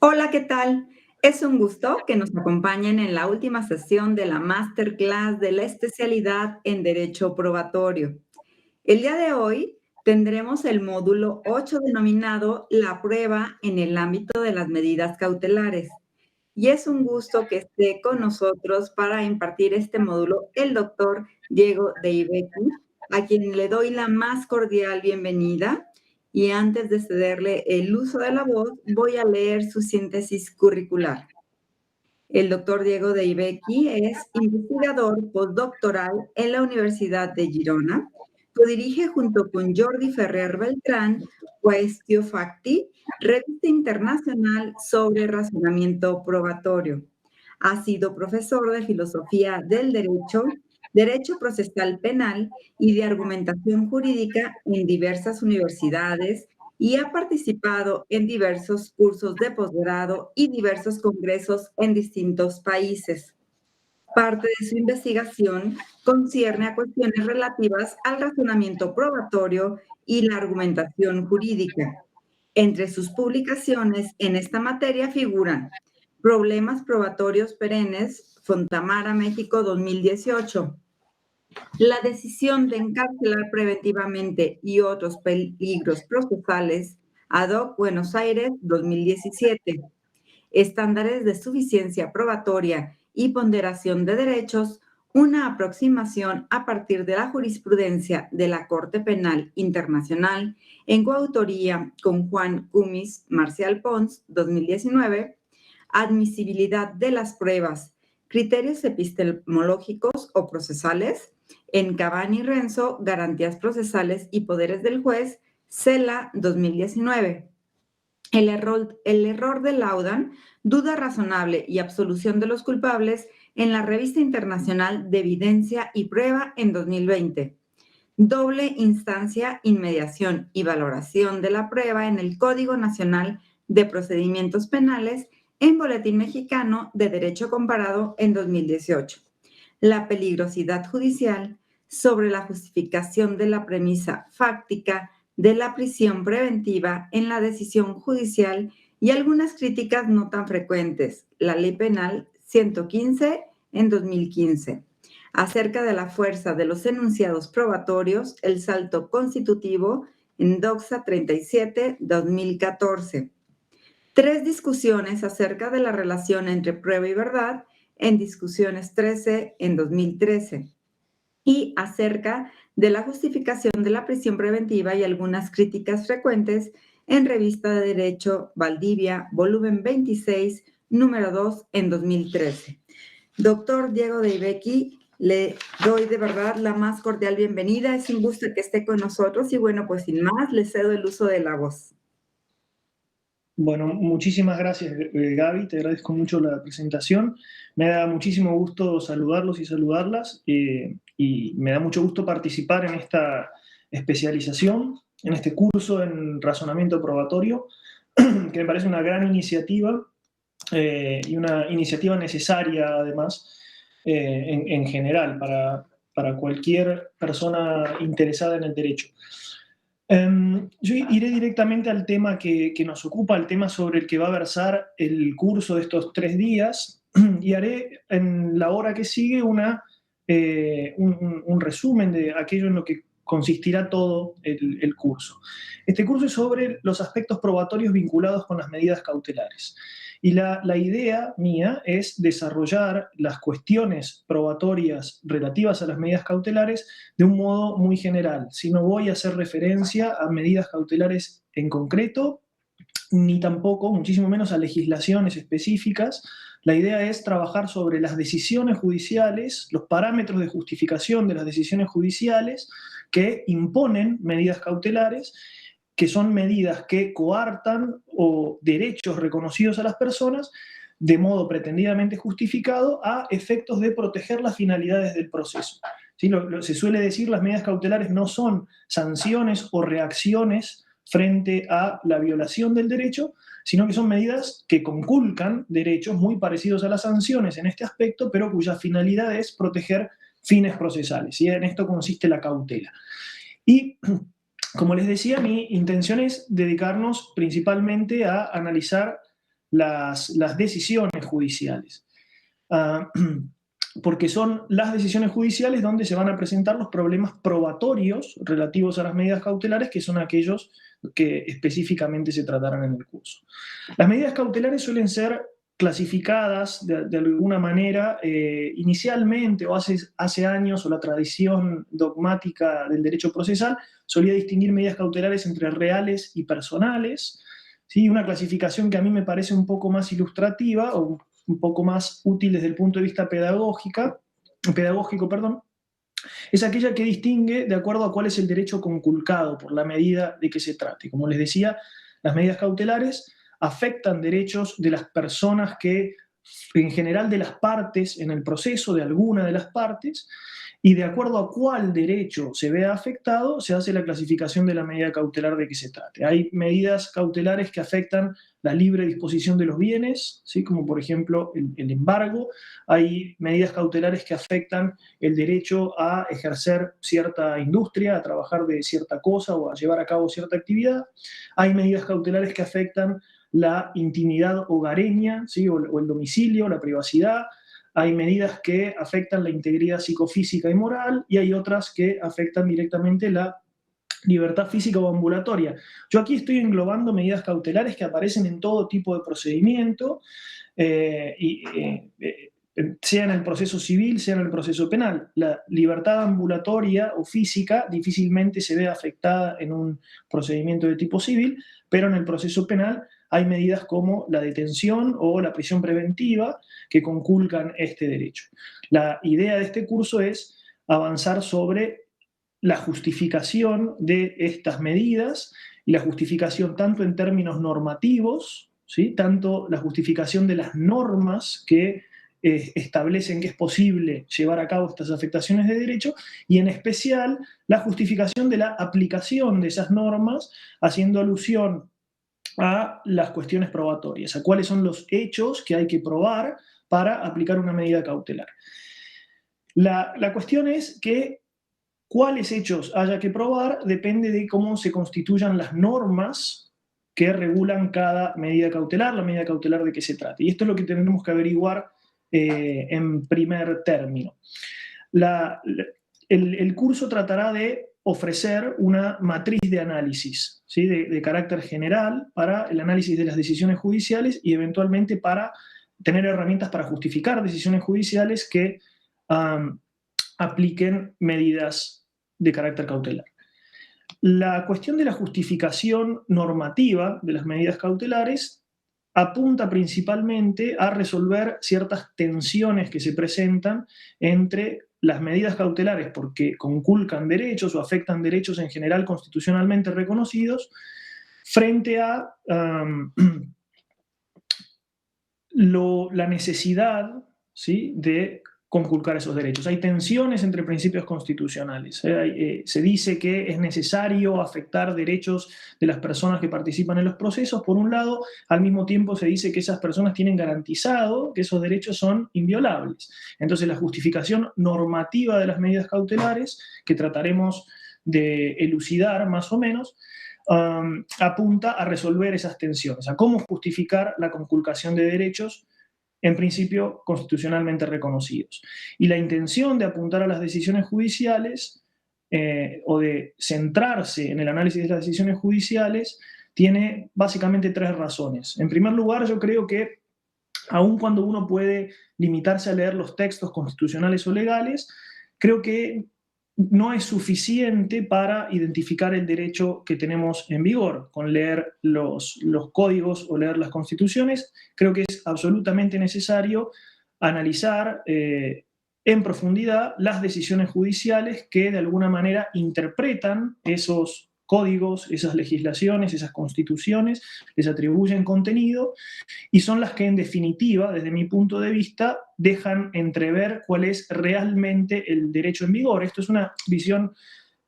Hola, ¿qué tal? Es un gusto que nos acompañen en la última sesión de la Masterclass de la especialidad en Derecho Probatorio. El día de hoy tendremos el módulo 8 denominado La prueba en el ámbito de las medidas cautelares. Y es un gusto que esté con nosotros para impartir este módulo el doctor Diego Deivecchi, a quien le doy la más cordial bienvenida. Y antes de cederle el uso de la voz, voy a leer su síntesis curricular. El doctor Diego Deivecchi es investigador postdoctoral en la Universidad de Girona. Codirige junto con Jordi Ferrer Beltrán Quaestio Facti, revista internacional sobre razonamiento probatorio. Ha sido profesor de filosofía del derecho, derecho procesal penal y de argumentación jurídica en diversas universidades y ha participado en diversos cursos de posgrado y diversos congresos en distintos países. Parte de su investigación concierne a cuestiones relativas al razonamiento probatorio y la argumentación jurídica. Entre sus publicaciones en esta materia figuran Problemas probatorios perennes, Fontamara, México, 2018. La decisión de encarcelar preventivamente y otros peligros procesales, ad hoc Buenos Aires, 2017. Estándares de suficiencia probatoria y ponderación de derechos, una aproximación a partir de la jurisprudencia de la Corte Penal Internacional, en coautoría con Juan Cumis, Marcial Pons, 2019. Admisibilidad de las pruebas, criterios epistemológicos o procesales, en Cavani Renzo, Garantías Procesales y Poderes del Juez, CELA 2019. El error de Laudan, duda razonable y absolución de los culpables en la Revista Internacional de Evidencia y Prueba en 2020. Doble instancia, inmediación y valoración de la prueba en el Código Nacional de Procedimientos Penales en Boletín Mexicano de Derecho Comparado en 2018. La peligrosidad judicial sobre la justificación de la premisa fáctica de la prisión preventiva en la decisión judicial y algunas críticas no tan frecuentes. La Ley Penal 115 en 2015. Acerca de la fuerza de los enunciados probatorios, el salto constitutivo en Doxa 37, 2014. 3 discusiones acerca de la relación entre prueba y verdad en Discusiones 13 en 2013 y acerca de la justificación de la prisión preventiva y algunas críticas frecuentes en Revista de Derecho Valdivia, volumen 26, número 2 en 2013. Doctor Diego Deivecchi, le doy de verdad la más cordial bienvenida. Es un gusto que esté con nosotros y bueno, pues sin más, le cedo el uso de la voz. Bueno, muchísimas gracias, Gaby, te agradezco mucho la presentación. Me da muchísimo gusto saludarlos y saludarlas y me da mucho gusto participar en esta especialización, en este curso en razonamiento probatorio, que me parece una gran iniciativa y una iniciativa necesaria además en general para cualquier persona interesada en el derecho. Yo iré directamente al tema que nos ocupa, el tema sobre el que va a versar el curso de estos 3 días, y haré en la hora que sigue un resumen de aquello en lo que consistirá todo el curso. Este curso es sobre los aspectos probatorios vinculados con las medidas cautelares. Y la idea mía es desarrollar las cuestiones probatorias relativas a las medidas cautelares de un modo muy general. Si no voy a hacer referencia a medidas cautelares en concreto, ni tampoco, muchísimo menos, a legislaciones específicas. La idea es trabajar sobre las decisiones judiciales, los parámetros de justificación de las decisiones judiciales que imponen medidas cautelares, que son medidas que coartan o derechos reconocidos a las personas de modo pretendidamente justificado a efectos de proteger las finalidades del proceso. ¿Sí? Se suele decir las medidas cautelares no son sanciones o reacciones frente a la violación del derecho, sino que son medidas que conculcan derechos muy parecidos a las sanciones en este aspecto, pero cuya finalidad es proteger fines procesales. Y en esto consiste la cautela. Y, como les decía, mi intención es dedicarnos principalmente a analizar las decisiones judiciales. Porque son las decisiones judiciales donde se van a presentar los problemas probatorios relativos a las medidas cautelares, que son aquellos que específicamente se tratarán en el curso. Las medidas cautelares suelen ser clasificadas de alguna manera inicialmente, o hace años, o la tradición dogmática del derecho procesal solía distinguir medidas cautelares entre reales y personales, ¿sí? Una clasificación que a mí me parece un poco más ilustrativa, o un poco más útil desde el punto de vista pedagógico, es aquella que distingue de acuerdo a cuál es el derecho conculcado por la medida de que se trate. Como les decía, las medidas cautelares afectan derechos de las personas que, en general, de las partes en el proceso, de alguna de las partes, y de acuerdo a cuál derecho se vea afectado, se hace la clasificación de la medida cautelar de que se trate. Hay medidas cautelares que afectan la libre disposición de los bienes, ¿sí? Como por ejemplo el embargo. Hay medidas cautelares que afectan el derecho a ejercer cierta industria, a trabajar de cierta cosa o a llevar a cabo cierta actividad. Hay medidas cautelares que afectan la intimidad hogareña, ¿sí? o el domicilio, la privacidad. Hay medidas que afectan la integridad psicofísica y moral, y hay otras que afectan directamente la libertad física o ambulatoria. Yo aquí estoy englobando medidas cautelares que aparecen en todo tipo de procedimiento, sea en el proceso civil, sea en el proceso penal. La libertad ambulatoria o física difícilmente se ve afectada en un procedimiento de tipo civil, pero en el proceso penal hay medidas como la detención o la prisión preventiva que conculcan este derecho. La idea de este curso es avanzar sobre la justificación de estas medidas, y la justificación tanto en términos normativos, ¿sí? Tanto la justificación de las normas que establecen que es posible llevar a cabo estas afectaciones de derecho, y en especial la justificación de la aplicación de esas normas, haciendo alusión a las cuestiones probatorias, a cuáles son los hechos que hay que probar para aplicar una medida cautelar. La cuestión es que cuáles hechos haya que probar depende de cómo se constituyan las normas que regulan cada medida cautelar, la medida cautelar de qué se trate. Y esto es lo que tenemos que averiguar en primer término. El curso tratará de ofrecer una matriz de análisis, ¿sí? de carácter general para el análisis de las decisiones judiciales, y eventualmente para tener herramientas para justificar decisiones judiciales que apliquen medidas de carácter cautelar. La cuestión de la justificación normativa de las medidas cautelares apunta principalmente a resolver ciertas tensiones que se presentan entre las medidas cautelares porque conculcan derechos o afectan derechos en general constitucionalmente reconocidos, frente a la necesidad, ¿sí? de conculcar esos derechos. Hay tensiones entre principios constitucionales. Se dice que es necesario afectar derechos de las personas que participan en los procesos, por un lado. Al mismo tiempo se dice que esas personas tienen garantizado que esos derechos son inviolables. Entonces la justificación normativa de las medidas cautelares, que trataremos de elucidar más o menos, apunta a resolver esas tensiones, a cómo justificar la conculcación de derechos en principio constitucionalmente reconocidos. Y la intención de apuntar a las decisiones judiciales o de centrarse en el análisis de las decisiones judiciales tiene básicamente tres razones. En primer lugar, yo creo que aun cuando uno puede limitarse a leer los textos constitucionales o legales, creo que no es suficiente para identificar el derecho que tenemos en vigor. Con leer los códigos o leer las constituciones, creo que es absolutamente necesario analizar en profundidad las decisiones judiciales que de alguna manera interpretan esos códigos, esas legislaciones, esas constituciones, les atribuyen contenido, y son las que en definitiva, desde mi punto de vista, dejan entrever cuál es realmente el derecho en vigor. Esto es una visión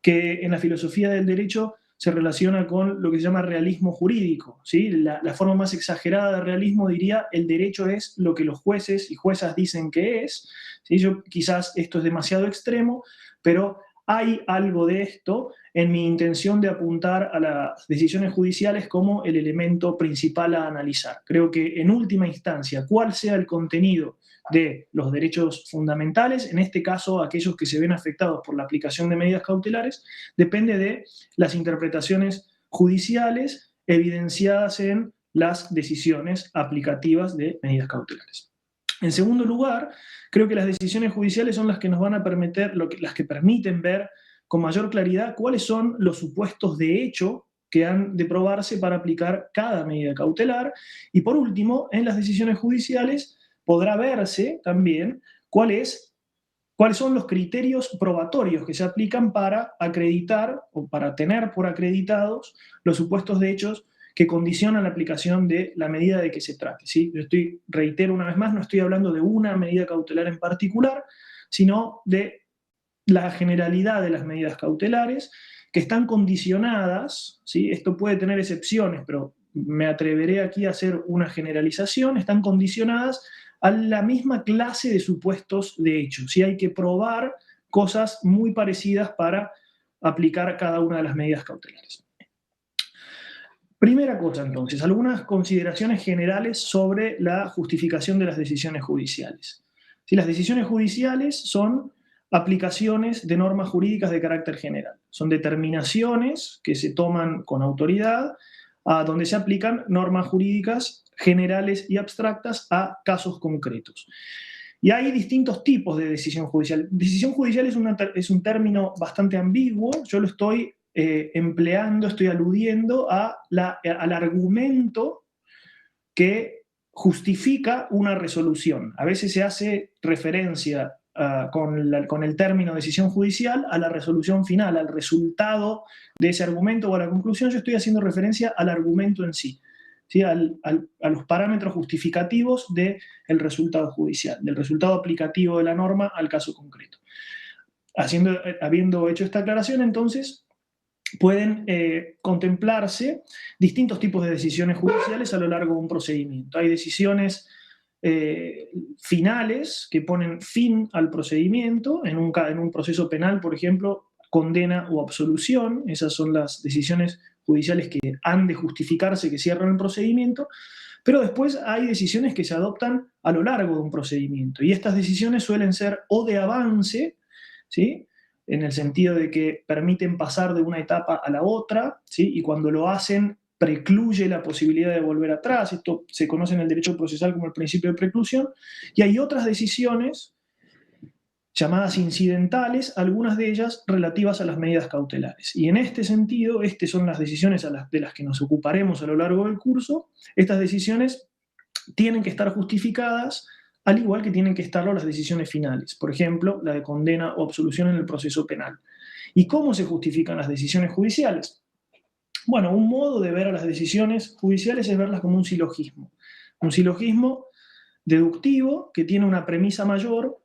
que en la filosofía del derecho se relaciona con lo que se llama realismo jurídico, ¿sí? La forma más exagerada de realismo diría: el derecho es lo que los jueces y juezas dicen que es, ¿sí? Quizás esto es demasiado extremo, pero hay algo de esto en mi intención de apuntar a las decisiones judiciales como el elemento principal a analizar. Creo que en última instancia, cuál sea el contenido de los derechos fundamentales, en este caso aquellos que se ven afectados por la aplicación de medidas cautelares, depende de las interpretaciones judiciales evidenciadas en las decisiones aplicativas de medidas cautelares. En segundo lugar, creo que las decisiones judiciales son las que nos van a permitir, las que permiten ver con mayor claridad cuáles son los supuestos de hecho que han de probarse para aplicar cada medida cautelar. Y por último, en las decisiones judiciales podrá verse también cuáles son los criterios probatorios que se aplican para acreditar o para tener por acreditados los supuestos de hechos que condicionan la aplicación de la medida de que se trate, ¿sí? Yo reitero una vez más, no estoy hablando de una medida cautelar en particular, sino de la generalidad de las medidas cautelares que están condicionadas, ¿sí? Esto puede tener excepciones, pero me atreveré aquí a hacer una generalización, están condicionadas a la misma clase de supuestos de hecho. ¿Sí? Hay que probar cosas muy parecidas para aplicar cada una de las medidas cautelares. Primera cosa, entonces, algunas consideraciones generales sobre la justificación de las decisiones judiciales. ¿Sí? Las decisiones judiciales son aplicaciones de normas jurídicas de carácter general. Son determinaciones que se toman con autoridad, donde se aplican normas jurídicas generales y abstractas a casos concretos. Y hay distintos tipos de decisión judicial. Decisión judicial es un término bastante ambiguo. Yo lo estoy empleando, estoy aludiendo al argumento que justifica una resolución. A veces se hace referencia con el término decisión judicial a la resolución final, al resultado de ese argumento o a la conclusión. Yo estoy haciendo referencia al argumento en sí, ¿sí? A los parámetros justificativos del resultado judicial, del resultado aplicativo de la norma al caso concreto. Habiendo hecho esta aclaración, entonces, pueden contemplarse distintos tipos de decisiones judiciales a lo largo de un procedimiento. Hay decisiones finales que ponen fin al procedimiento, en un proceso penal, por ejemplo, condena o absolución. Esas son las decisiones judiciales que han de justificarse, que cierran el procedimiento, pero después hay decisiones que se adoptan a lo largo de un procedimiento, y estas decisiones suelen ser o de avance, ¿sí?, en el sentido de que permiten pasar de una etapa a la otra, ¿sí?, y cuando lo hacen precluye la posibilidad de volver atrás. Esto se conoce en el derecho procesal como el principio de preclusión. Y hay otras decisiones llamadas incidentales, algunas de ellas relativas a las medidas cautelares. Y en este sentido, estas son las decisiones de las que nos ocuparemos a lo largo del curso. Estas decisiones tienen que estar justificadas, al igual que tienen que estarlo las decisiones finales, por ejemplo, la de condena o absolución en el proceso penal. ¿Y cómo se justifican las decisiones judiciales? Bueno, un modo de ver a las decisiones judiciales es verlas como un silogismo deductivo que tiene una premisa mayor.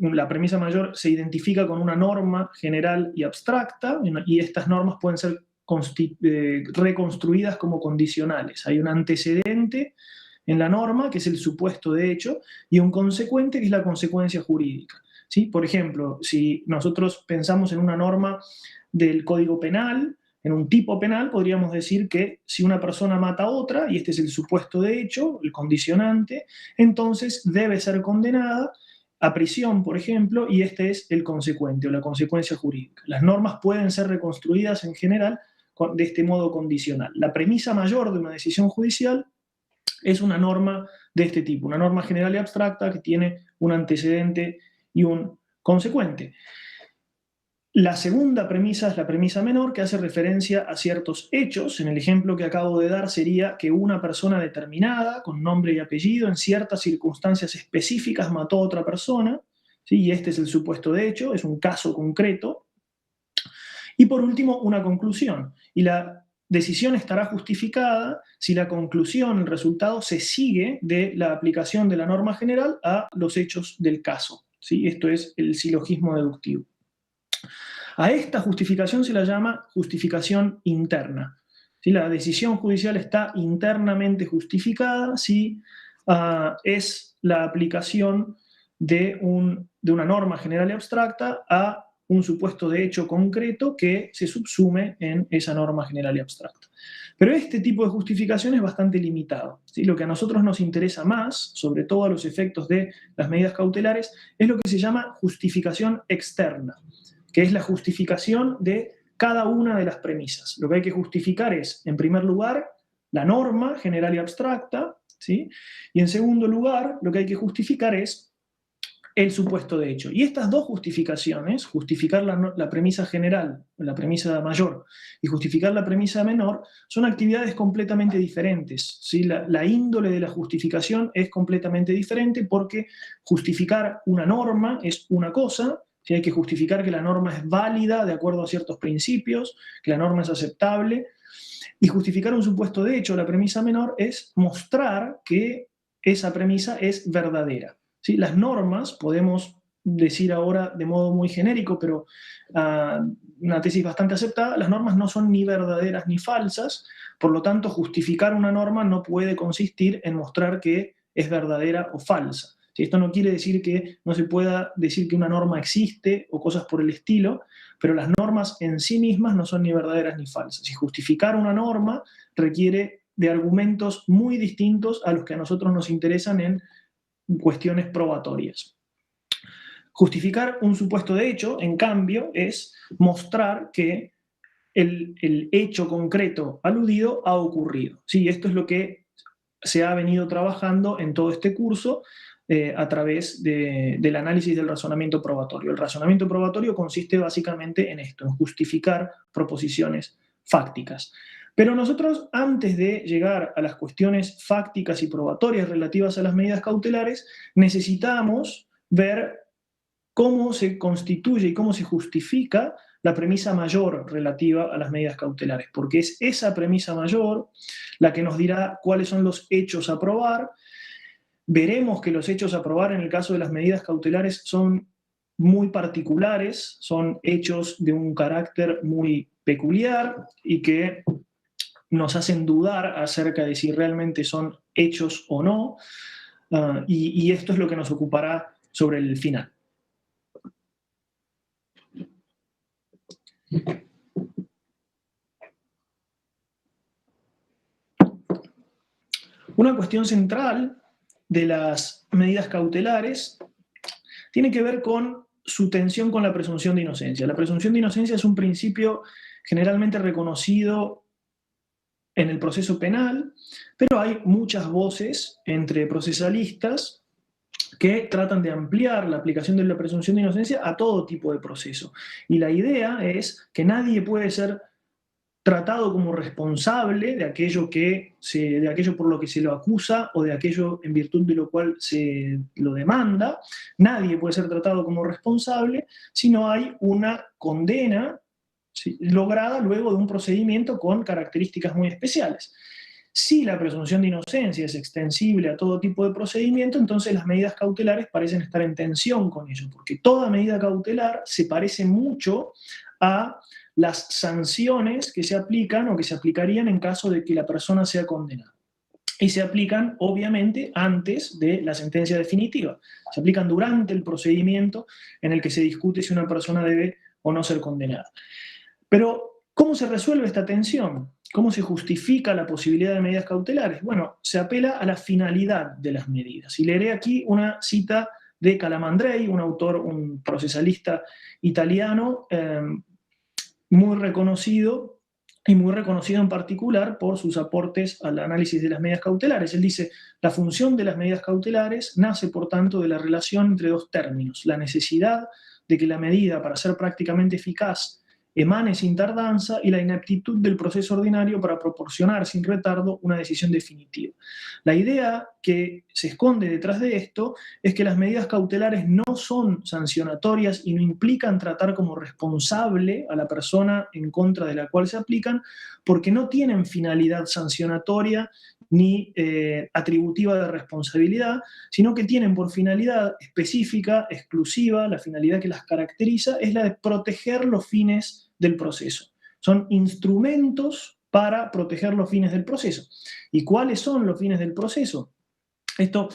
La premisa mayor se identifica con una norma general y abstracta, y estas normas pueden ser reconstruidas como condicionales. Hay un antecedente en la norma, que es el supuesto de hecho, y un consecuente, que es la consecuencia jurídica, ¿sí? Por ejemplo, si nosotros pensamos en una norma del Código Penal, en un tipo penal, podríamos decir que si una persona mata a otra, y este es el supuesto de hecho, el condicionante, entonces debe ser condenada a prisión, por ejemplo, y este es el consecuente o la consecuencia jurídica. Las normas pueden ser reconstruidas en general de este modo condicional. La premisa mayor de una decisión judicial es una norma de este tipo, una norma general y abstracta que tiene un antecedente y un consecuente. La segunda premisa es la premisa menor, que hace referencia a ciertos hechos. En el ejemplo que acabo de dar sería que una persona determinada, con nombre y apellido, en ciertas circunstancias específicas mató a otra persona, ¿sí? Y este es el supuesto de hecho, es un caso concreto. Y por último, una conclusión. Y la decisión estará justificada si la conclusión, el resultado, se sigue de la aplicación de la norma general a los hechos del caso, ¿sí? Esto es el silogismo deductivo. A esta justificación se la llama justificación interna. ¿Sí? La decisión judicial está internamente justificada si es la aplicación de una norma general y abstracta a un supuesto de hecho concreto que se subsume en esa norma general y abstracta. Pero este tipo de justificación es bastante limitado, ¿sí? Lo que a nosotros nos interesa más, sobre todo a los efectos de las medidas cautelares, es lo que se llama justificación externa, que es la justificación de cada una de las premisas. Lo que hay que justificar es, en primer lugar, la norma general y abstracta, ¿sí? Y en segundo lugar, lo que hay que justificar es el supuesto de hecho. Y estas dos justificaciones, justificar la premisa general, la premisa mayor, y justificar la premisa menor, son actividades completamente diferentes, ¿sí? La índole de la justificación es completamente diferente porque justificar una norma es una cosa, ¿sí? Hay que justificar que la norma es válida de acuerdo a ciertos principios, que la norma es aceptable, y justificar un supuesto de hecho, la premisa menor, es mostrar que esa premisa es verdadera. ¿Sí? Las normas, podemos decir ahora de modo muy genérico, pero una tesis bastante aceptada, las normas no son ni verdaderas ni falsas, por lo tanto justificar una norma no puede consistir en mostrar que es verdadera o falsa. ¿Sí? Esto no quiere decir que no se pueda decir que una norma existe o cosas por el estilo, pero las normas en sí mismas no son ni verdaderas ni falsas. Y justificar una norma requiere de argumentos muy distintos a los que a nosotros nos interesan en cuestiones probatorias. Justificar un supuesto de hecho, en cambio, es mostrar que el hecho concreto aludido ha ocurrido. Sí, esto es lo que se ha venido trabajando en todo este curso a través del análisis del razonamiento probatorio. El razonamiento probatorio consiste básicamente en esto, en justificar proposiciones fácticas. Pero nosotros, antes de llegar a las cuestiones fácticas y probatorias relativas a las medidas cautelares, necesitamos ver cómo se constituye y cómo se justifica la premisa mayor relativa a las medidas cautelares, porque es esa premisa mayor la que nos dirá cuáles son los hechos a probar. Veremos que los hechos a probar en el caso de las medidas cautelares son muy particulares, son hechos de un carácter muy peculiar y que nos hacen dudar acerca de si realmente son hechos o no, y esto es lo que nos ocupará sobre el final. Una cuestión central de las medidas cautelares tiene que ver con su tensión con la presunción de inocencia. La presunción de inocencia es un principio generalmente reconocido en el proceso penal, pero hay muchas voces entre procesalistas que tratan de ampliar la aplicación de la presunción de inocencia a todo tipo de proceso. Y la idea es que nadie puede ser tratado como responsable de aquello por lo que se lo acusa o de aquello en virtud de lo cual se lo demanda. Nadie puede ser tratado como responsable si no hay una condena, ¿sí?, lograda luego de un procedimiento con características muy especiales. Si la presunción de inocencia es extensible a todo tipo de procedimiento, entonces las medidas cautelares parecen estar en tensión con ello, porque toda medida cautelar se parece mucho a las sanciones que se aplican o que se aplicarían en caso de que la persona sea condenada. Y se aplican, obviamente, antes de la sentencia definitiva. Se aplican durante el procedimiento en el que se discute si una persona debe o no ser condenada. Pero, ¿cómo se resuelve esta tensión? ¿Cómo se justifica la posibilidad de medidas cautelares? Bueno, se apela a la finalidad de las medidas. Y leeré aquí una cita de Calamandrei, un autor, un procesalista italiano, muy reconocido, y muy reconocido en particular por sus aportes al análisis de las medidas cautelares. Él dice: la función de las medidas cautelares nace, por tanto, de la relación entre dos términos: la necesidad de que la medida, para ser prácticamente eficaz, emane sin tardanza, y la ineptitud del proceso ordinario para proporcionar sin retardo una decisión definitiva. La idea que se esconde detrás de esto es que las medidas cautelares no son sancionatorias y no implican tratar como responsable a la persona en contra de la cual se aplican, porque no tienen finalidad sancionatoria ni atributiva de responsabilidad, sino que tienen por finalidad específica, exclusiva, la finalidad que las caracteriza es la de proteger los fines del proceso. Son instrumentos para proteger los fines del proceso. ¿Y cuáles son los fines del proceso? Esto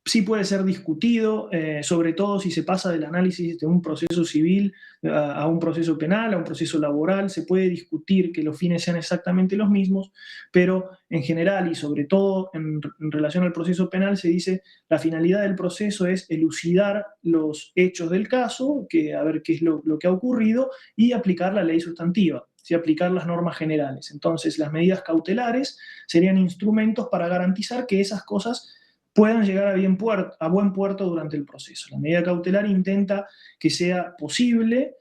sí puede ser discutido, sobre todo si se pasa del análisis de un proceso civil a un proceso penal, a un proceso laboral. Se puede discutir que los fines sean exactamente los mismos, pero en general y sobre todo en relación al proceso penal se dice la finalidad del proceso es elucidar los hechos del caso, a ver qué es lo que ha ocurrido y aplicar la ley sustantiva, ¿sí? Aplicar las normas generales. Entonces, las medidas cautelares serían instrumentos para garantizar que esas cosas puedan llegar a buen puerto durante el proceso. La medida cautelar intenta que sea posible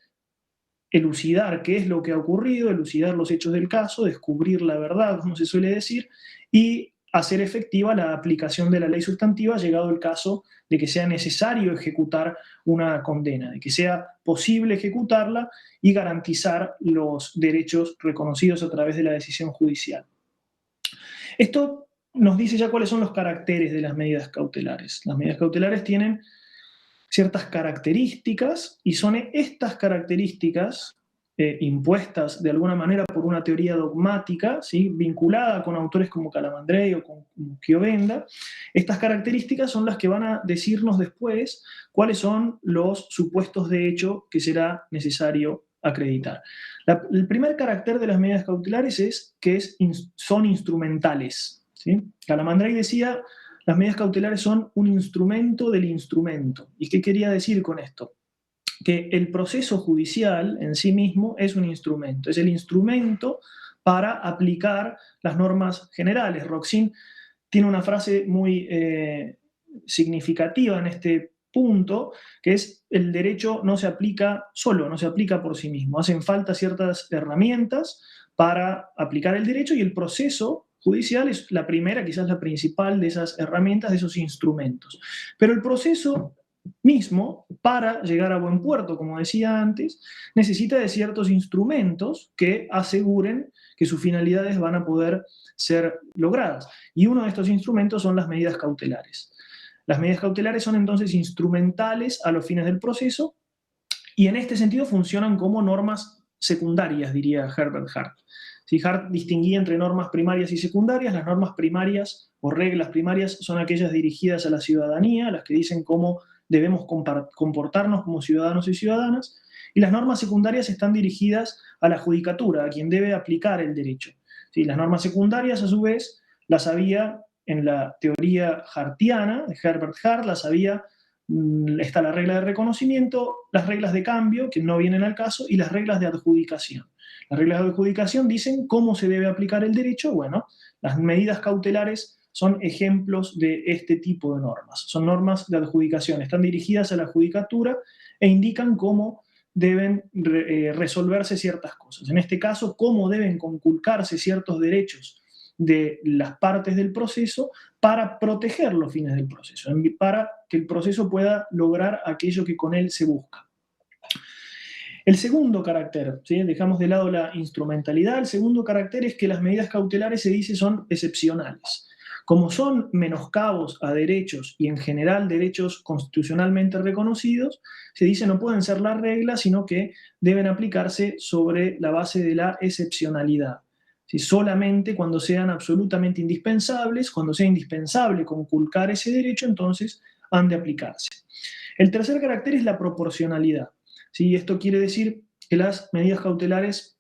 elucidar qué es lo que ha ocurrido, elucidar los hechos del caso, descubrir la verdad, como se suele decir, y hacer efectiva la aplicación de la ley sustantiva, llegado el caso de que sea necesario ejecutar una condena, de que sea posible ejecutarla y garantizar los derechos reconocidos a través de la decisión judicial. Esto nos dice ya cuáles son los caracteres de las medidas cautelares. Las medidas cautelares tienen ciertas características y son estas características impuestas de alguna manera por una teoría dogmática, ¿sí? Vinculada con autores como Calamandrei o con Chiovenda. Estas características son las que van a decirnos después cuáles son los supuestos de hecho que será necesario acreditar. El primer carácter de las medidas cautelares es que son instrumentales, ¿sí? Calamandrei decía: las medidas cautelares son un instrumento del instrumento. ¿Y qué quería decir con esto? Que el proceso judicial en sí mismo es un instrumento, es el instrumento para aplicar las normas generales. Roxin tiene una frase muy significativa en este punto, que es: el derecho no se aplica solo, no se aplica por sí mismo. Hacen falta ciertas herramientas para aplicar el derecho y el proceso judicial es la primera, quizás la principal de esas herramientas, de esos instrumentos. Pero el proceso mismo, para llegar a buen puerto, como decía antes, necesita de ciertos instrumentos que aseguren que sus finalidades van a poder ser logradas. Y uno de estos instrumentos son las medidas cautelares. Las medidas cautelares son entonces instrumentales a los fines del proceso y en este sentido funcionan como normas secundarias, diría Herbert Hart. Si Hart distinguía entre normas primarias y secundarias, las normas primarias o reglas primarias son aquellas dirigidas a la ciudadanía, las que dicen cómo debemos comportarnos como ciudadanos y ciudadanas, y las normas secundarias están dirigidas a la judicatura, a quien debe aplicar el derecho. ¿Sí? Las normas secundarias, a su vez, las había en la teoría hartiana de Herbert Hart, está la regla de reconocimiento, las reglas de cambio, que no vienen al caso, y las reglas de adjudicación. Las reglas de adjudicación dicen cómo se debe aplicar el derecho. Bueno, las medidas cautelares son ejemplos de este tipo de normas. Son normas de adjudicación, están dirigidas a la judicatura e indican cómo deben resolverse ciertas cosas. En este caso, cómo deben conculcarse ciertos derechos de las partes del proceso para proteger los fines del proceso, para que el proceso pueda lograr aquello que con él se busca. El segundo carácter, ¿sí? Dejamos de lado la instrumentalidad, el segundo carácter es que las medidas cautelares, se dice, son excepcionales. Como son menoscabos a derechos y en general derechos constitucionalmente reconocidos, se dice no pueden ser la regla, sino que deben aplicarse sobre la base de la excepcionalidad. ¿Sí? Solamente cuando sean absolutamente indispensables, cuando sea indispensable conculcar ese derecho, entonces han de aplicarse. El tercer carácter es la proporcionalidad. ¿Sí? Esto quiere decir que las medidas cautelares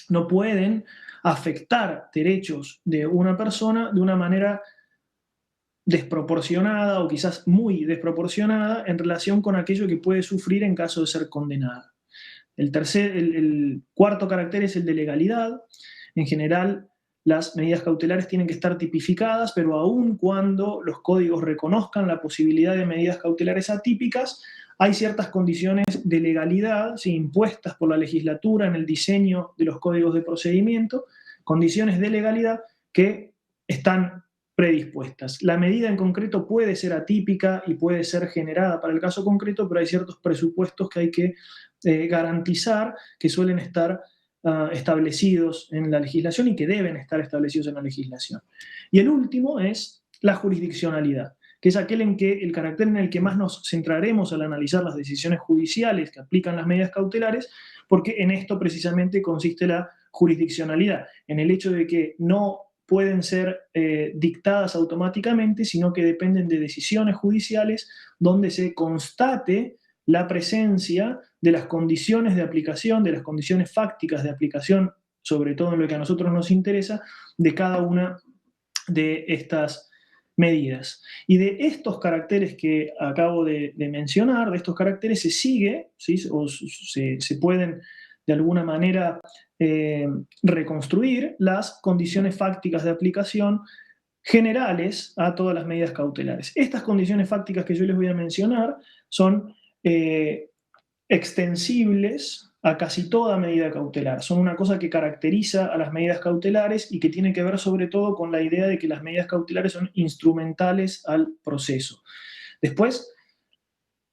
no pueden afectar derechos de una persona de una manera desproporcionada o quizás muy desproporcionada en relación con aquello que puede sufrir en caso de ser condenada. El cuarto carácter es el de legalidad. En general, las medidas cautelares tienen que estar tipificadas, pero aun cuando los códigos reconozcan la posibilidad de medidas cautelares atípicas, hay ciertas condiciones de legalidad, ¿sí? Impuestas por la legislatura en el diseño de los códigos de procedimiento, condiciones de legalidad que están predispuestas. La medida en concreto puede ser atípica y puede ser generada para el caso concreto, pero hay ciertos presupuestos que hay que garantizar, que suelen estar establecidos en la legislación y que deben estar establecidos en la legislación. Y el último es la jurisdiccionalidad, que es el carácter en el que más nos centraremos al analizar las decisiones judiciales que aplican las medidas cautelares, porque en esto precisamente consiste la jurisdiccionalidad, en el hecho de que no pueden ser dictadas automáticamente, sino que dependen de decisiones judiciales donde se constate la presencia de las condiciones de aplicación, de las condiciones fácticas de aplicación, sobre todo en lo que a nosotros nos interesa, de cada una de estas medidas. Y de estos caracteres que acabo de mencionar, de estos caracteres se sigue, ¿sí? O se pueden de alguna manera reconstruir las condiciones fácticas de aplicación generales a todas las medidas cautelares. Estas condiciones fácticas que yo les voy a mencionar son extensibles a casi toda medida cautelar. Son una cosa que caracteriza a las medidas cautelares y que tiene que ver sobre todo con la idea de que las medidas cautelares son instrumentales al proceso. Después,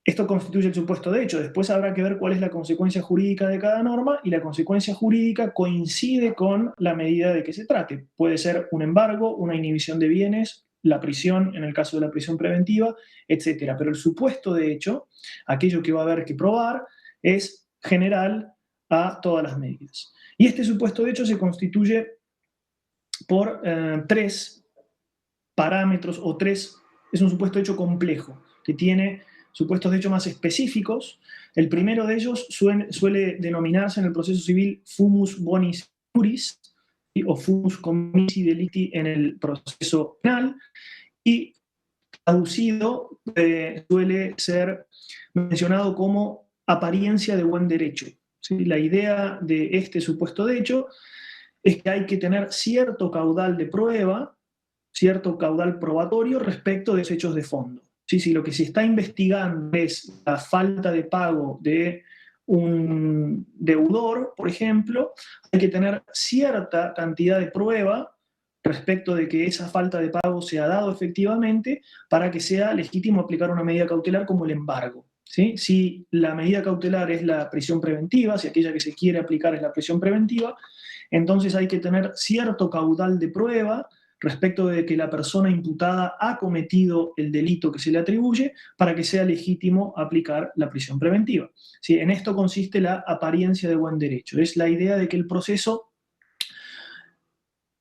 esto constituye el supuesto de hecho. Después habrá que ver cuál es la consecuencia jurídica de cada norma, y la consecuencia jurídica coincide con la medida de que se trate. Puede ser un embargo, una inhibición de bienes, la prisión en el caso de la prisión preventiva, etc. Pero el supuesto de hecho, aquello que va a haber que probar, es general a todas las medidas. Y este supuesto de hecho se constituye por tres parámetros, o tres, es un supuesto de hecho complejo, que tiene supuestos de hecho más específicos. El primero de ellos suele denominarse en el proceso civil fumus bonis juris, o fumus commissii delicti en el proceso penal, y traducido suele ser mencionado como apariencia de buen derecho. ¿Sí? La idea de este supuesto de hecho es que hay que tener cierto caudal de prueba, cierto caudal probatorio respecto de los hechos de fondo. ¿Sí? Si lo que se está investigando es la falta de pago de un deudor, por ejemplo, hay que tener cierta cantidad de prueba respecto de que esa falta de pago se ha dado efectivamente para que sea legítimo aplicar una medida cautelar como el embargo. ¿Sí? Si la medida cautelar es la prisión preventiva, si aquella que se quiere aplicar es la prisión preventiva, entonces hay que tener cierto caudal de prueba respecto de que la persona imputada ha cometido el delito que se le atribuye para que sea legítimo aplicar la prisión preventiva. ¿Sí? En esto consiste la apariencia de buen derecho. Es la idea de que el proceso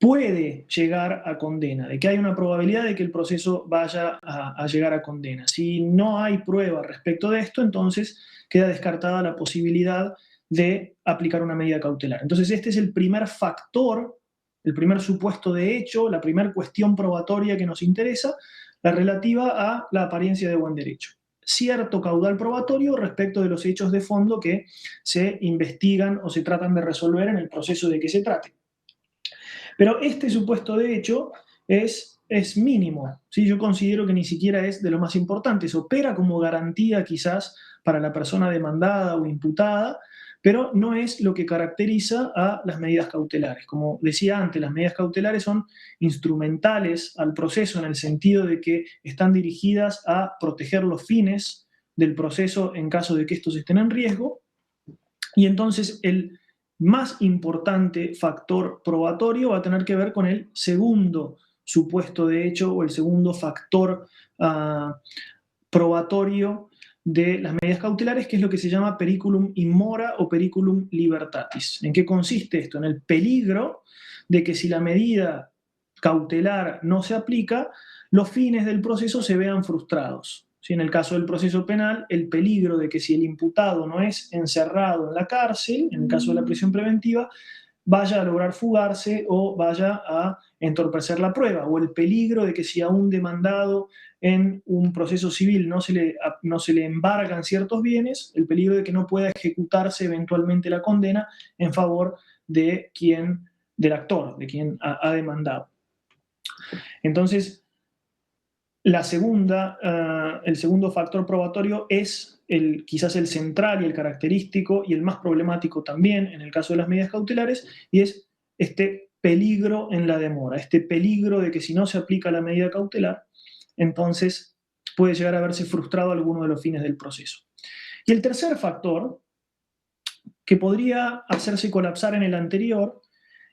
puede llegar a condena, de que hay una probabilidad de que el proceso vaya a llegar a condena. Si no hay prueba respecto de esto, entonces queda descartada la posibilidad de aplicar una medida cautelar. Entonces este es el primer factor, el primer supuesto de hecho, la primera cuestión probatoria que nos interesa, la relativa a la apariencia de buen derecho. Cierto caudal probatorio respecto de los hechos de fondo que se investigan o se tratan de resolver en el proceso de que se trate. Pero este supuesto de hecho es mínimo. ¿Sí? Yo considero que ni siquiera es de lo más importantes. Opera como garantía quizás para la persona demandada o imputada, pero no es lo que caracteriza a las medidas cautelares. Como decía antes, las medidas cautelares son instrumentales al proceso en el sentido de que están dirigidas a proteger los fines del proceso en caso de que estos estén en riesgo, y entonces el más importante factor probatorio va a tener que ver con el segundo supuesto de hecho, o el segundo factor probatorio de las medidas cautelares, que es lo que se llama periculum in mora o periculum libertatis. ¿En qué consiste esto? En el peligro de que si la medida cautelar no se aplica, los fines del proceso se vean frustrados. ¿Sí? En el caso del proceso penal, el peligro de que si el imputado no es encerrado en la cárcel, en el caso de la prisión preventiva, vaya a lograr fugarse o vaya a entorpecer la prueba, o el peligro de que si a un demandado en un proceso civil no se le embargan ciertos bienes, el peligro de que no pueda ejecutarse eventualmente la condena en favor de del actor, de quien ha demandado. Entonces, el segundo factor probatorio es quizás el central y el característico y el más problemático también en el caso de las medidas cautelares, y es este peligro en la demora, este peligro de que si no se aplica la medida cautelar, entonces puede llegar a verse frustrado alguno de los fines del proceso. Y el tercer factor, que podría hacerse colapsar en el anterior,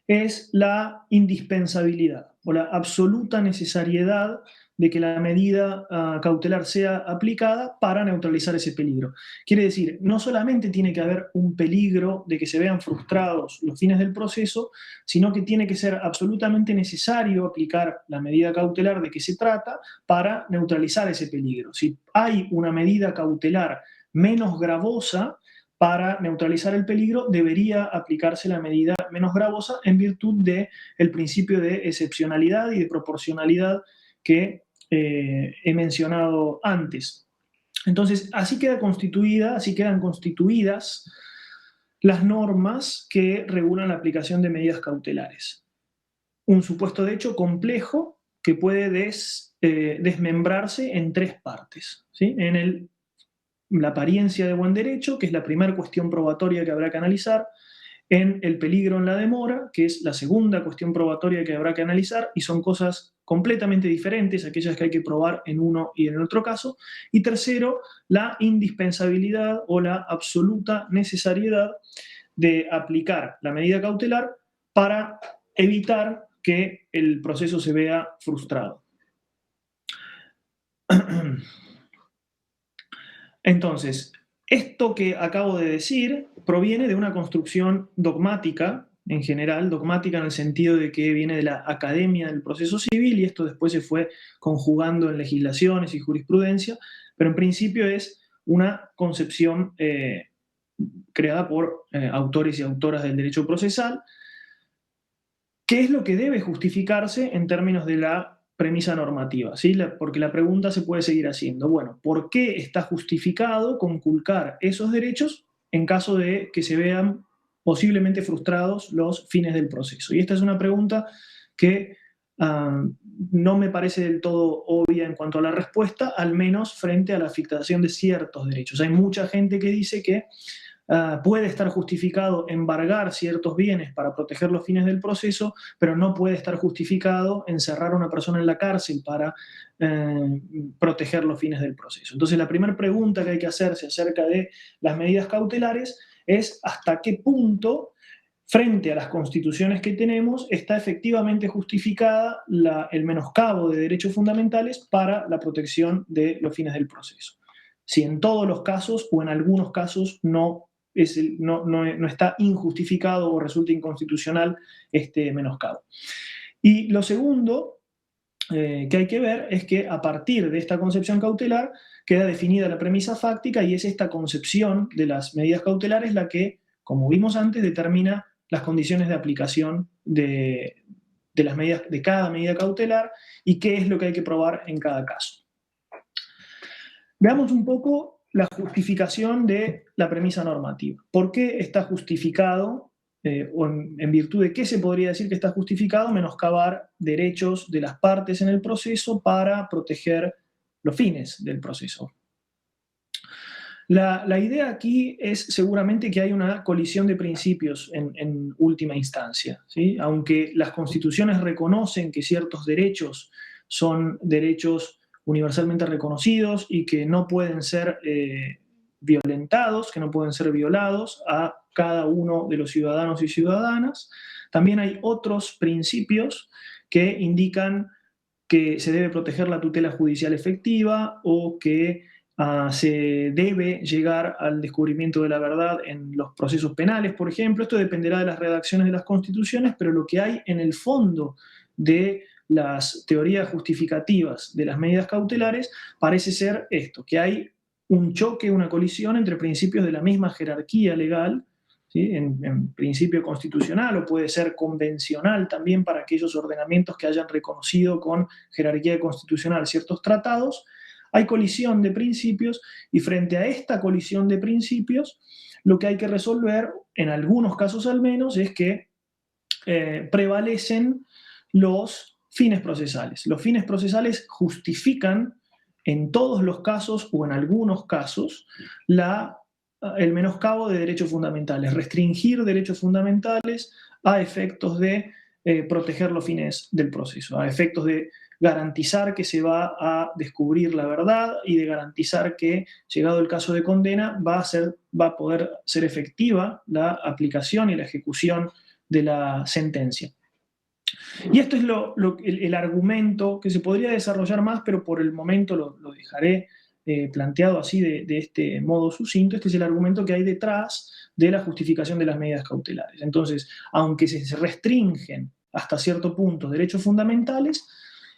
es la indispensabilidad o la absoluta necesariedad de que la medida cautelar sea aplicada para neutralizar ese peligro. Quiere decir, no solamente tiene que haber un peligro de que se vean frustrados los fines del proceso, sino que tiene que ser absolutamente necesario aplicar la medida cautelar de que se trata para neutralizar ese peligro. Si hay una medida cautelar menos gravosa, para neutralizar el peligro debería aplicarse la medida menos gravosa en virtud del principio de excepcionalidad y de proporcionalidad que he mencionado antes. Entonces, así quedan constituidas las normas que regulan la aplicación de medidas cautelares. Un supuesto de hecho complejo que puede desmembrarse en tres partes, ¿sí? La apariencia de buen derecho, que es la primera cuestión probatoria que habrá que analizar, en el peligro en la demora, que es la segunda cuestión probatoria que habrá que analizar, y son cosas completamente diferentes, aquellas que hay que probar en uno y en el otro caso, y tercero, la indispensabilidad o la absoluta necesariedad de aplicar la medida cautelar para evitar que el proceso se vea frustrado. Entonces, esto que acabo de decir proviene de una construcción dogmática, en general, dogmática en el sentido de que viene de la academia del proceso civil y esto después se fue conjugando en legislaciones y jurisprudencia, pero en principio es una concepción creada por autores y autoras del derecho procesal. ¿Qué es lo que debe justificarse en términos de la premisa normativa? ¿Sí? Porque la pregunta se puede seguir haciendo. Bueno, ¿por qué está justificado conculcar esos derechos en caso de que se vean posiblemente frustrados los fines del proceso? Y esta es una pregunta que no me parece del todo obvia en cuanto a la respuesta, al menos frente a la afectación de ciertos derechos. Hay mucha gente que dice que puede estar justificado embargar ciertos bienes para proteger los fines del proceso, pero no puede estar justificado encerrar a una persona en la cárcel para proteger los fines del proceso. Entonces, la primera pregunta que hay que hacerse acerca de las medidas cautelares es hasta qué punto, frente a las constituciones que tenemos, está efectivamente justificada el menoscabo de derechos fundamentales para la protección de los fines del proceso. Si en todos los casos o en algunos casos no está injustificado o resulta inconstitucional este menoscabo. Y lo segundo que hay que ver es que a partir de esta concepción cautelar queda definida la premisa fáctica y es esta concepción de las medidas cautelares la que, como vimos antes, determina las condiciones de aplicación de las medidas, de cada medida cautelar y qué es lo que hay que probar en cada caso. Veamos un poco la justificación de la premisa normativa. ¿Por qué está justificado, o en virtud de qué se podría decir que está justificado, menoscabar derechos de las partes en el proceso para proteger los fines del proceso? La idea aquí es seguramente que hay una colisión de principios en última instancia, ¿sí? Aunque las constituciones reconocen que ciertos derechos son derechos universalmente reconocidos y que no pueden ser violentados, que no pueden ser violados a cada uno de los ciudadanos y ciudadanas. También hay otros principios que indican que se debe proteger la tutela judicial efectiva o que se debe llegar al descubrimiento de la verdad en los procesos penales, por ejemplo. Esto dependerá de las redacciones de las constituciones, pero lo que hay en el fondo de las teorías justificativas de las medidas cautelares parece ser esto, que hay un choque, una colisión entre principios de la misma jerarquía legal, ¿sí? En principio constitucional o puede ser convencional también para aquellos ordenamientos que hayan reconocido con jerarquía constitucional ciertos tratados. Hay colisión de principios y frente a esta colisión de principios lo que hay que resolver, en algunos casos al menos, es que prevalecen los fines procesales. Los fines procesales justifican en todos los casos o en algunos casos el menoscabo de derechos fundamentales, restringir derechos fundamentales a efectos de proteger los fines del proceso, a efectos de garantizar que se va a descubrir la verdad y de garantizar que, llegado el caso de condena, va a poder ser efectiva la aplicación y la ejecución de la sentencia. Y esto es el argumento que se podría desarrollar más, pero por el momento lo dejaré planteado así de este modo sucinto. Este es el argumento que hay detrás de la justificación de las medidas cautelares. Entonces, aunque se restringen hasta cierto punto derechos fundamentales,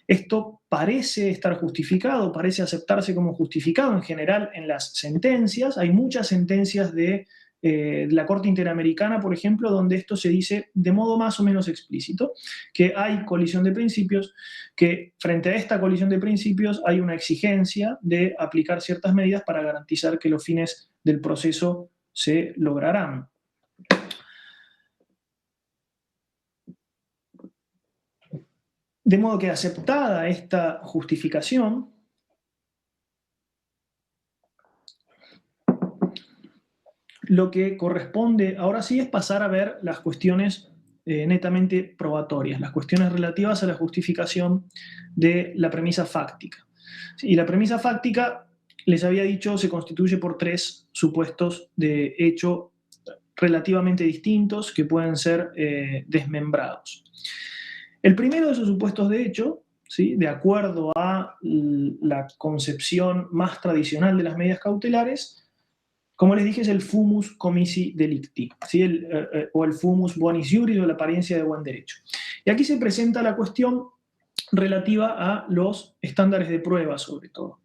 esto parece estar justificado, parece aceptarse como justificado en general en las sentencias. Hay muchas sentencias de la Corte Interamericana, por ejemplo, donde esto se dice de modo más o menos explícito, que hay colisión de principios, que frente a esta colisión de principios hay una exigencia de aplicar ciertas medidas para garantizar que los fines del proceso se lograrán. De modo que aceptada esta justificación, lo que corresponde ahora sí es pasar a ver las cuestiones netamente probatorias, las cuestiones relativas a la justificación de la premisa fáctica. Y la premisa fáctica, les había dicho, se constituye por 3 supuestos de hecho relativamente distintos que pueden ser desmembrados. El primero de esos supuestos de hecho, ¿sí?, de acuerdo a la concepción más tradicional de las medidas cautelares, como les dije, es el fumus comissi delicti, ¿sí?, o el fumus bonis iuris, o la apariencia de buen derecho. Y aquí se presenta la cuestión relativa a los estándares de prueba, sobre todo.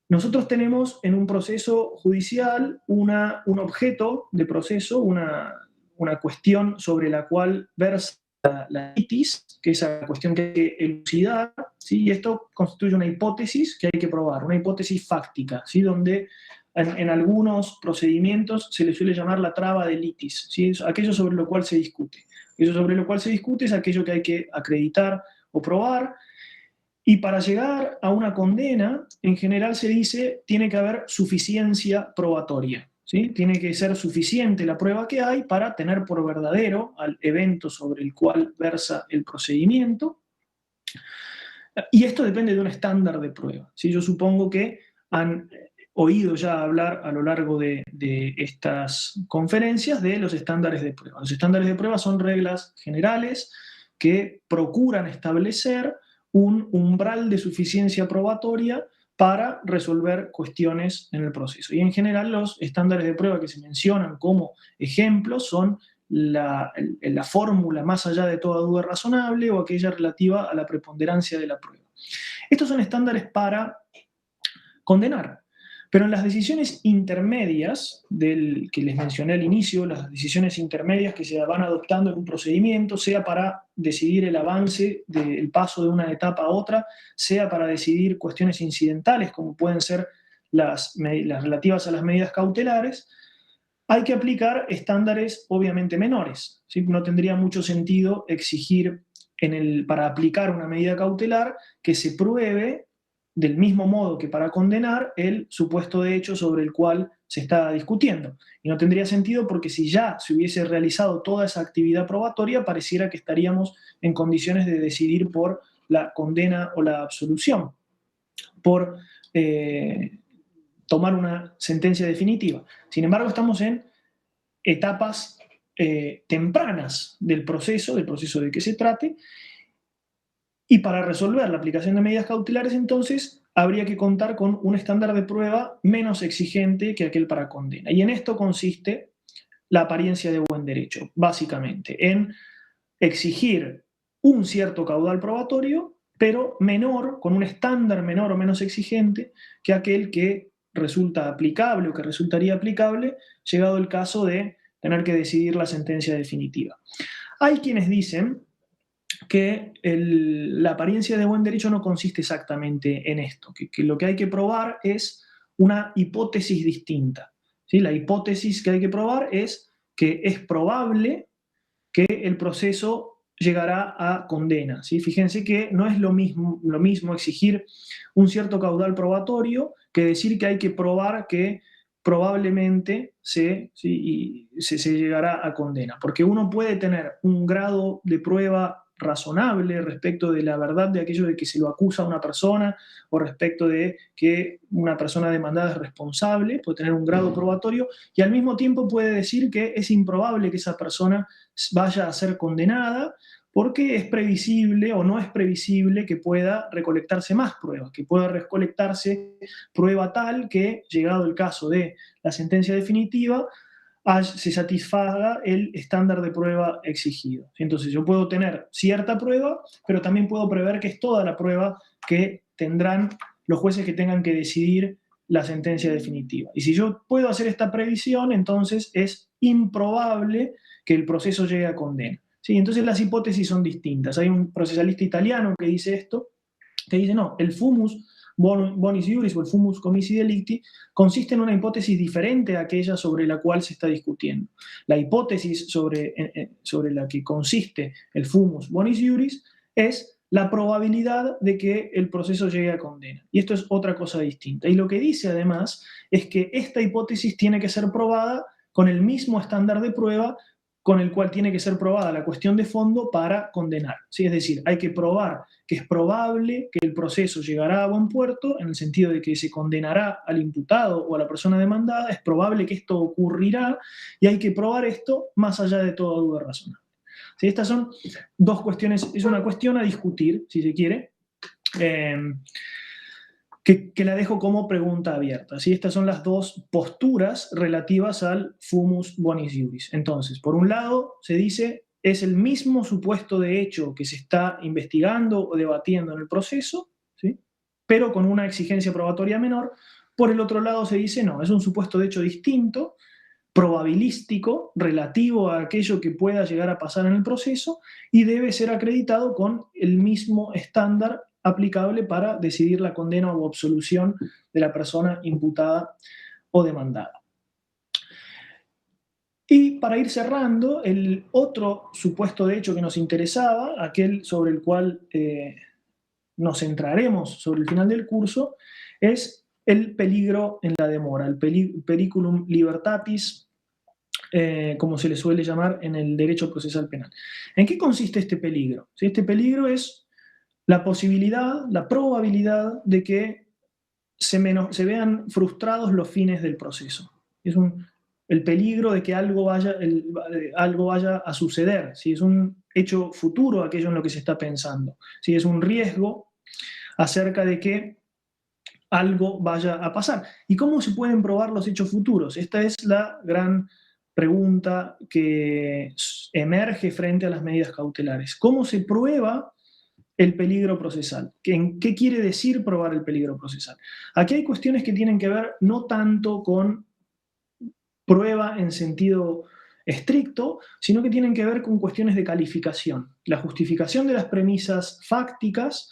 Nosotros tenemos en un proceso judicial un objeto de proceso, una cuestión sobre la cual versa la litis, que es la cuestión que hay que elucidar, ¿sí? Y esto constituye una hipótesis que hay que probar, una hipótesis fáctica, ¿sí?, donde en algunos procedimientos se le suele llamar la traba de litis, ¿sí?, es aquello sobre lo cual se discute. Eso sobre lo cual se discute es aquello que hay que acreditar o probar, y para llegar a una condena, en general se dice, tiene que haber suficiencia probatoria, ¿sí? Tiene que ser suficiente la prueba que hay para tener por verdadero al evento sobre el cual versa el procedimiento. Y esto depende de un estándar de prueba, ¿sí? Yo supongo que han oído ya hablar a lo largo de estas conferencias de los estándares de prueba. Los estándares de prueba son reglas generales que procuran establecer un umbral de suficiencia probatoria para resolver cuestiones en el proceso. Y en general los estándares de prueba que se mencionan como ejemplos son la fórmula más allá de toda duda razonable o aquella relativa a la preponderancia de la prueba. Estos son estándares para condenar. Pero en las decisiones intermedias, que les mencioné al inicio, las decisiones intermedias que se van adoptando en un procedimiento, sea para decidir el avance del paso de una etapa a otra, sea para decidir cuestiones incidentales, como pueden ser las relativas a las medidas cautelares, hay que aplicar estándares obviamente menores, ¿sí? No tendría mucho sentido exigir para aplicar una medida cautelar que se pruebe del mismo modo que para condenar el supuesto de hecho sobre el cual se está discutiendo. Y no tendría sentido porque si ya se hubiese realizado toda esa actividad probatoria, pareciera que estaríamos en condiciones de decidir por la condena o la absolución, por tomar una sentencia definitiva. Sin embargo, estamos en etapas tempranas del proceso de que se trate, y para resolver la aplicación de medidas cautelares, entonces, habría que contar con un estándar de prueba menos exigente que aquel para condena. Y en esto consiste la apariencia de buen derecho, básicamente, en exigir un cierto caudal probatorio, pero menor, con un estándar menor o menos exigente que aquel que resulta aplicable o que resultaría aplicable, llegado el caso de tener que decidir la sentencia definitiva. Hay quienes dicen que la apariencia de buen derecho no consiste exactamente en esto, que lo que hay que probar es una hipótesis distinta, ¿sí? La hipótesis que hay que probar es que es probable que el proceso llegará a condena, ¿sí? Fíjense que no es lo mismo exigir un cierto caudal probatorio que decir que hay que probar que probablemente se llegará a condena, porque uno puede tener un grado de prueba razonable respecto de la verdad de aquello de que se lo acusa a una persona o respecto de que una persona demandada es responsable, puede tener un grado probatorio, y al mismo tiempo puede decir que es improbable que esa persona vaya a ser condenada porque es previsible o no es previsible que pueda recolectarse más pruebas, que pueda recolectarse prueba tal que, llegado el caso de la sentencia definitiva, se satisfaga el estándar de prueba exigido. Entonces yo puedo tener cierta prueba, pero también puedo prever que es toda la prueba que tendrán los jueces que tengan que decidir la sentencia definitiva. Y si yo puedo hacer esta previsión, entonces es improbable que el proceso llegue a condena. ¿Sí? Entonces las hipótesis son distintas. Hay un procesalista italiano que dice esto, que dice, no, el fumus bonis iuris o el fumus comissi delicti consiste en una hipótesis diferente a aquella sobre la cual se está discutiendo. La hipótesis sobre la que consiste el fumus bonis iuris es la probabilidad de que el proceso llegue a condena. Y esto es otra cosa distinta. Y lo que dice además es que esta hipótesis tiene que ser probada con el mismo estándar de prueba con el cual tiene que ser probada la cuestión de fondo para condenar. ¿Sí? Es decir, hay que probar que es probable que el proceso llegará a buen puerto, en el sentido de que se condenará al imputado o a la persona demandada, es probable que esto ocurrirá, y hay que probar esto más allá de toda duda razonable. ¿Sí? Estas son dos cuestiones, es una cuestión a discutir, si se quiere, que la dejo como pregunta abierta. ¿Sí? Estas son las dos posturas relativas al fumus bonis iuris. Entonces, por un lado, se dice, es el mismo supuesto de hecho que se está investigando o debatiendo en el proceso, ¿sí? Pero con una exigencia probatoria menor. Por el otro lado, se dice, no, es un supuesto de hecho distinto, probabilístico, relativo a aquello que pueda llegar a pasar en el proceso, y debe ser acreditado con el mismo estándar aplicable para decidir la condena o absolución de la persona imputada o demandada. Y para ir cerrando, el otro supuesto de hecho que nos interesaba, aquel sobre el cual nos centraremos sobre el final del curso, es el peligro en la demora, el periculum libertatis, como se le suele llamar en el derecho procesal penal. ¿En qué consiste este peligro? Este peligro es la posibilidad, la probabilidad de que se vean frustrados los fines del proceso. Es el peligro de que algo vaya a suceder, ¿sí? Es un hecho futuro aquello en lo que se está pensando, ¿sí? Es un riesgo acerca de que algo vaya a pasar. ¿Y cómo se pueden probar los hechos futuros? Esta es la gran pregunta que emerge frente a las medidas cautelares. ¿Cómo se prueba el peligro procesal? ¿Qué quiere decir probar el peligro procesal? Aquí hay cuestiones que tienen que ver no tanto con prueba en sentido estricto, sino que tienen que ver con cuestiones de calificación. La justificación de las premisas fácticas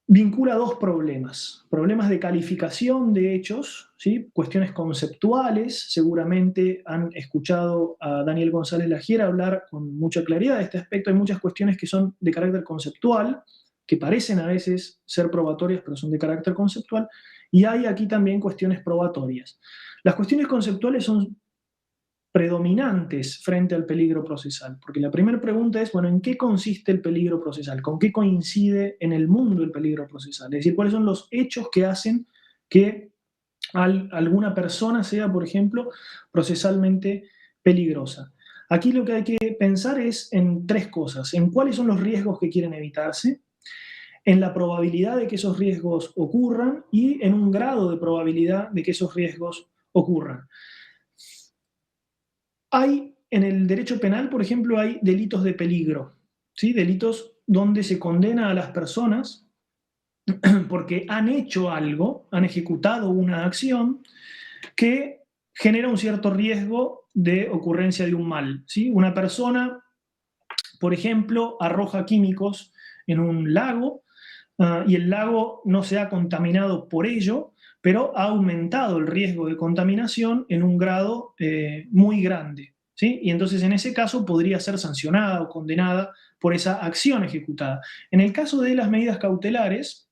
vincula dos problemas. Problemas de calificación de hechos, ¿sí? Cuestiones conceptuales. Seguramente han escuchado a Daniel González Lagiera hablar con mucha claridad de este aspecto. Hay muchas cuestiones que son de carácter conceptual, que parecen a veces ser probatorias, pero son de carácter conceptual. Y hay aquí también cuestiones probatorias. Las cuestiones conceptuales son predominantes frente al peligro procesal, porque la primera pregunta es, bueno, ¿en qué consiste el peligro procesal? ¿Con qué coincide en el mundo el peligro procesal? Es decir, ¿cuáles son los hechos que hacen que alguna persona sea, por ejemplo, procesalmente peligrosa? Aquí lo que hay que pensar es en tres cosas: en cuáles son los riesgos que quieren evitarse, en la probabilidad de que esos riesgos ocurran y en un grado de probabilidad de que esos riesgos ocurran. En el derecho penal, por ejemplo, hay delitos de peligro, ¿sí? Delitos donde se condena a las personas porque han hecho algo, han ejecutado una acción que genera un cierto riesgo de ocurrencia de un mal, ¿sí? Una persona, por ejemplo, arroja químicos en un lago y el lago no se ha contaminado por ello, pero ha aumentado el riesgo de contaminación en un grado muy grande, ¿sí? Y entonces en ese caso podría ser sancionada o condenada por esa acción ejecutada. En el caso de las medidas cautelares,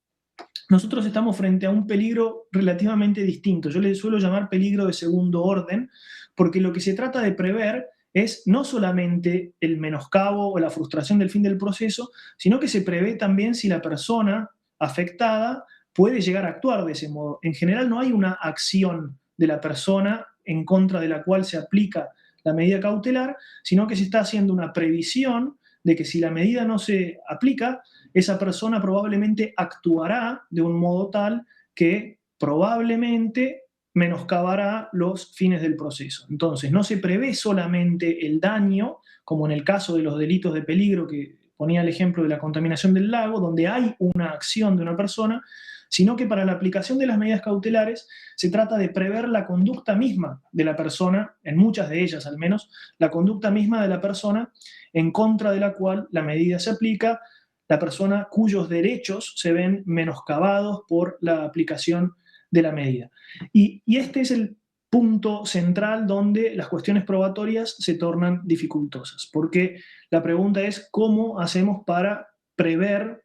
nosotros estamos frente a un peligro relativamente distinto. Yo le suelo llamar peligro de segundo orden, porque lo que se trata de prever es no solamente el menoscabo o la frustración del fin del proceso, sino que se prevé también si la persona afectada puede llegar a actuar de ese modo. En general no hay una acción de la persona en contra de la cual se aplica la medida cautelar, sino que se está haciendo una previsión de que si la medida no se aplica, esa persona probablemente actuará de un modo tal que probablemente menoscabará los fines del proceso. Entonces, no se prevé solamente el daño, como en el caso de los delitos de peligro que ponía el ejemplo de la contaminación del lago, donde hay una acción de una persona, sino que para la aplicación de las medidas cautelares se trata de prever la conducta misma de la persona, en muchas de ellas al menos, la conducta misma de la persona en contra de la cual la medida se aplica, la persona cuyos derechos se ven menoscabados por la aplicación de la medida. Y este es el punto central donde las cuestiones probatorias se tornan dificultosas, porque la pregunta es cómo hacemos para prever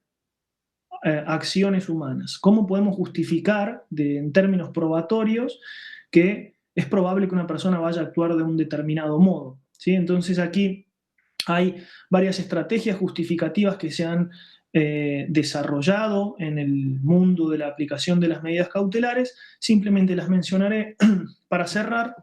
acciones humanas. ¿Cómo podemos justificar en términos probatorios que es probable que una persona vaya a actuar de un determinado modo? ¿Sí? Entonces aquí hay varias estrategias justificativas que se han desarrollado en el mundo de la aplicación de las medidas cautelares. Simplemente las mencionaré para cerrar.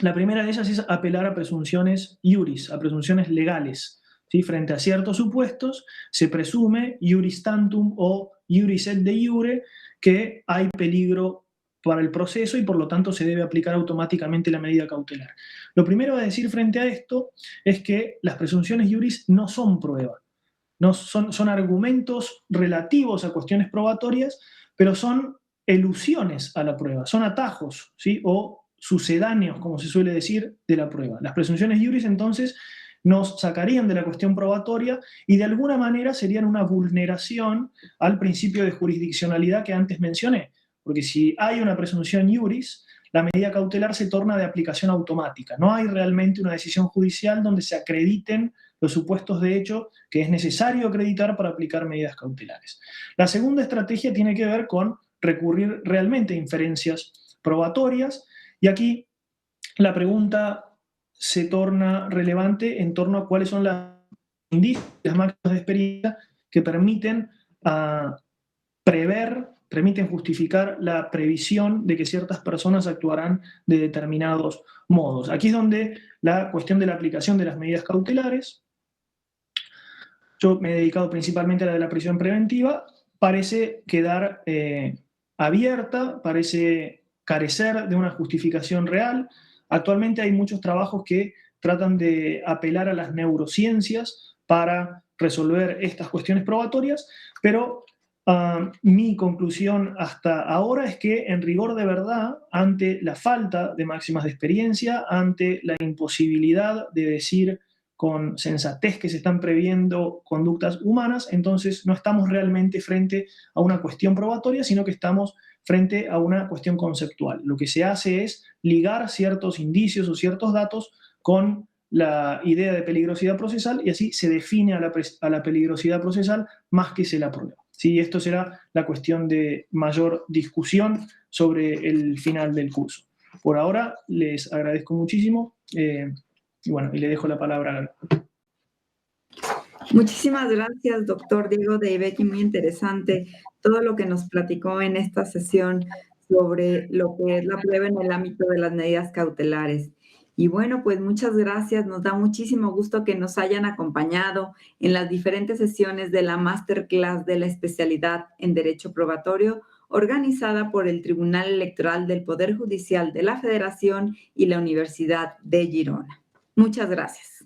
La primera de ellas es apelar a presunciones iuris, a presunciones legales. ¿Sí? Frente a ciertos supuestos, se presume iuris tantum o iuris et de iure que hay peligro para el proceso y por lo tanto se debe aplicar automáticamente la medida cautelar. Lo primero a decir frente a esto es que las presunciones iuris no son prueba, no son argumentos relativos a cuestiones probatorias, pero son elusiones a la prueba, son atajos, ¿sí? O sucedáneos, como se suele decir, de la prueba. Las presunciones iuris entonces nos sacarían de la cuestión probatoria y de alguna manera serían una vulneración al principio de jurisdiccionalidad que antes mencioné, porque si hay una presunción iuris, la medida cautelar se torna de aplicación automática. No hay realmente una decisión judicial donde se acrediten los supuestos de hecho que es necesario acreditar para aplicar medidas cautelares. La segunda estrategia tiene que ver con recurrir realmente a inferencias probatorias y aquí la pregunta se torna relevante en torno a cuáles son las indicios, las máximas de experiencia que permiten permiten justificar la previsión de que ciertas personas actuarán de determinados modos. Aquí es donde la cuestión de la aplicación de las medidas cautelares, yo me he dedicado principalmente a la de la prisión preventiva, parece quedar abierta, parece carecer de una justificación real. Actualmente hay muchos trabajos que tratan de apelar a las neurociencias para resolver estas cuestiones probatorias, pero mi conclusión hasta ahora es que, en rigor de verdad, ante la falta de máximas de experiencia, ante la imposibilidad de decir con sensatez que se están previendo conductas humanas, entonces no estamos realmente frente a una cuestión probatoria, sino que estamos frente a una cuestión conceptual. Lo que se hace es ligar ciertos indicios o ciertos datos con la idea de peligrosidad procesal y así se define a la peligrosidad procesal más que se la prueba. ¿Sí? Esto será la cuestión de mayor discusión sobre el final del curso. Por ahora les agradezco muchísimo y bueno, y le dejo la palabra. Muchísimas gracias, doctor Diego Deivecchi, muy interesante todo lo que nos platicó en esta sesión sobre lo que es la prueba en el ámbito de las medidas cautelares. Y bueno, pues muchas gracias, nos da muchísimo gusto que nos hayan acompañado en las diferentes sesiones de la Masterclass de la especialidad en Derecho Probatorio, organizada por el Tribunal Electoral del Poder Judicial de la Federación y la Universidad de Girona. Muchas gracias.